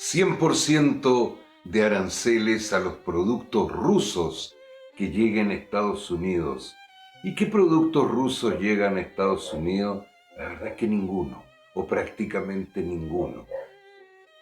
100% de aranceles a los productos rusos que lleguen a Estados Unidos. ¿Y qué productos rusos llegan a Estados Unidos? La verdad es que ninguno, o prácticamente ninguno.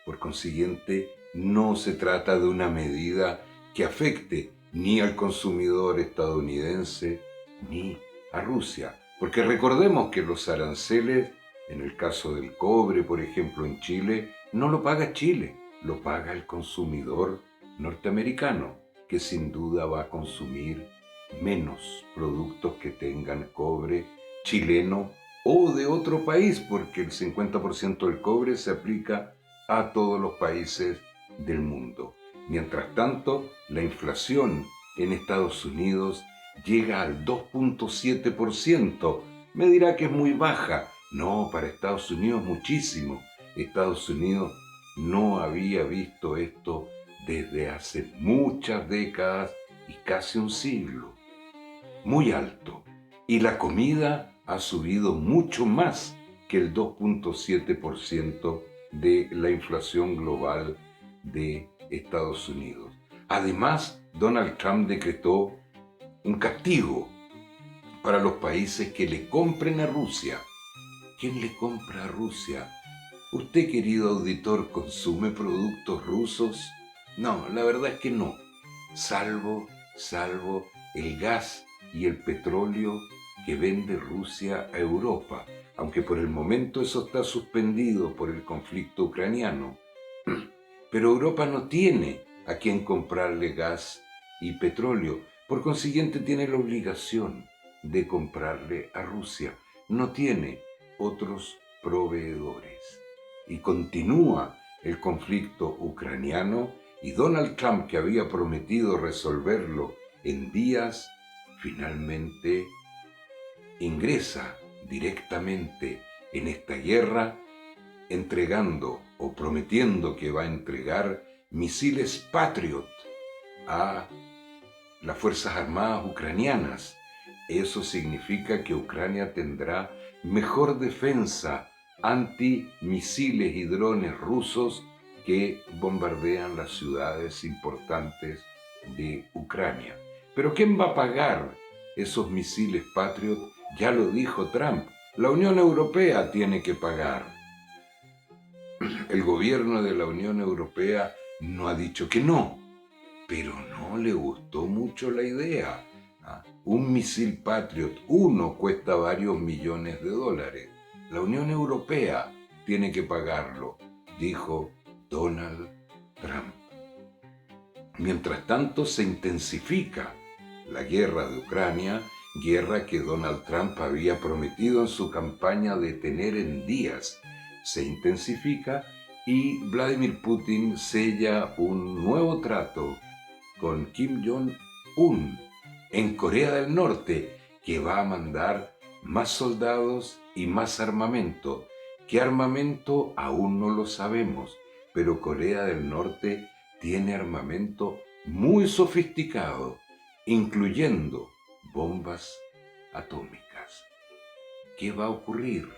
Por consiguiente, no se trata de una medida que afecte ni al consumidor estadounidense ni a Rusia. Porque recordemos que los aranceles, en el caso del cobre, por ejemplo, en Chile, no lo paga Chile, lo paga el consumidor norteamericano, que sin duda va a consumir menos productos que tengan cobre chileno o de otro país, porque el 50% del cobre se aplica a todos los países del mundo. Mientras tanto, la inflación en Estados Unidos llega al 2.7%. Me dirá que es muy baja. No, para Estados Unidos muchísimo. Estados Unidos no había visto esto desde hace muchas décadas y casi un siglo. Muy alto. Y la comida ha subido mucho más que el 2.7% de la inflación global de Estados Unidos. Además, Donald Trump decretó un castigo para los países que le compren a Rusia. ¿Quién le compra a Rusia? ¿Usted, querido auditor, consume productos rusos? No, la verdad es que no. Salvo el gas y el petróleo que vende Rusia a Europa, aunque por el momento eso está suspendido por el conflicto ucraniano. Pero Europa no tiene a quien comprarle gas y petróleo, por consiguiente tiene la obligación de comprarle a Rusia, no tiene otros proveedores. Y continúa el conflicto ucraniano y Donald Trump, que había prometido resolverlo en días, finalmente ingresa directamente en esta guerra entregando o prometiendo que va a entregar misiles Patriot a las Fuerzas Armadas ucranianas. Eso significa que Ucrania tendrá mejor defensa antimisiles y drones rusos que bombardean las ciudades importantes de Ucrania. Pero ¿quién va a pagar esos misiles Patriot? Ya lo dijo Trump. La Unión Europea tiene que pagar. El gobierno de la Unión Europea no ha dicho que no, pero no le gustó mucho la idea. Un misil Patriot, uno, cuesta varios millones de dólares. La Unión Europea tiene que pagarlo, dijo Donald Trump. Mientras tanto, se intensifica la guerra de Ucrania, guerra que Donald Trump había prometido en su campaña detener en días. Se intensifica y Vladimir Putin sella un nuevo trato con Kim Jong-un en Corea del Norte, que va a mandar más soldados y más armamento. ¿Qué armamento? Aún no lo sabemos, pero Corea del Norte tiene armamento muy sofisticado, incluyendo bombas atómicas. ¿Qué va a ocurrir?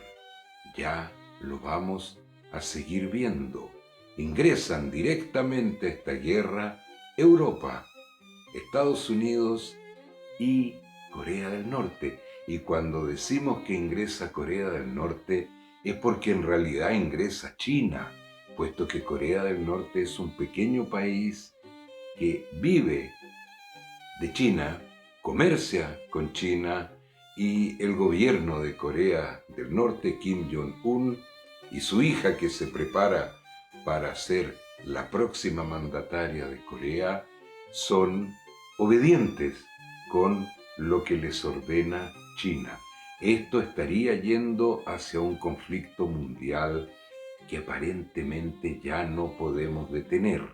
Ya lo vamos a seguir viendo. Ingresan directamente a esta guerra Europa, Estados Unidos y Corea del Norte. Y cuando decimos que ingresa Corea del Norte es porque en realidad ingresa China, puesto que Corea del Norte es un pequeño país que vive de China, comercia con China, y el gobierno de Corea del Norte, Kim Jong-un, y su hija, que se prepara para ser la próxima mandataria de Corea, son obedientes con lo que les ordena China. Esto estaría yendo hacia un conflicto mundial que aparentemente ya no podemos detener.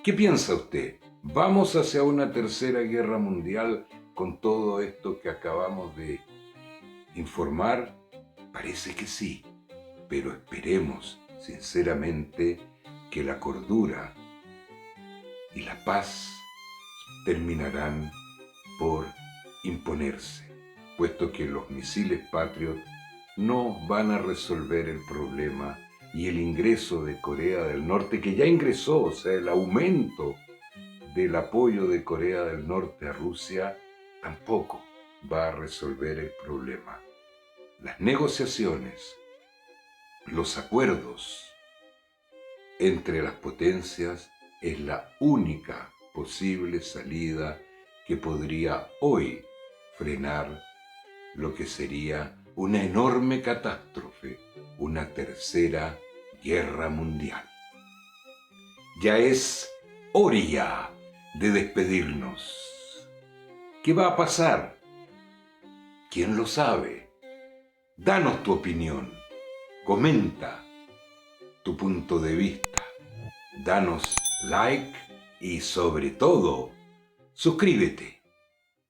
¿Qué piensa usted? ¿Vamos hacia una tercera guerra mundial con todo esto que acabamos de informar? Parece que sí, pero esperemos sinceramente que la cordura y la paz terminarán por imponerse, puesto que los misiles Patriot no van a resolver el problema y el ingreso de Corea del Norte, que ya ingresó, o sea, el aumento del apoyo de Corea del Norte a Rusia, tampoco va a resolver el problema. Las negociaciones, los acuerdos entre las potencias es la única posible salida que podría hoy frenar lo que sería una enorme catástrofe, una tercera guerra mundial. Ya es hora de despedirnos. ¿Qué va a pasar? ¿Quién lo sabe? Danos tu opinión, comenta tu punto de vista, danos like y sobre todo, suscríbete.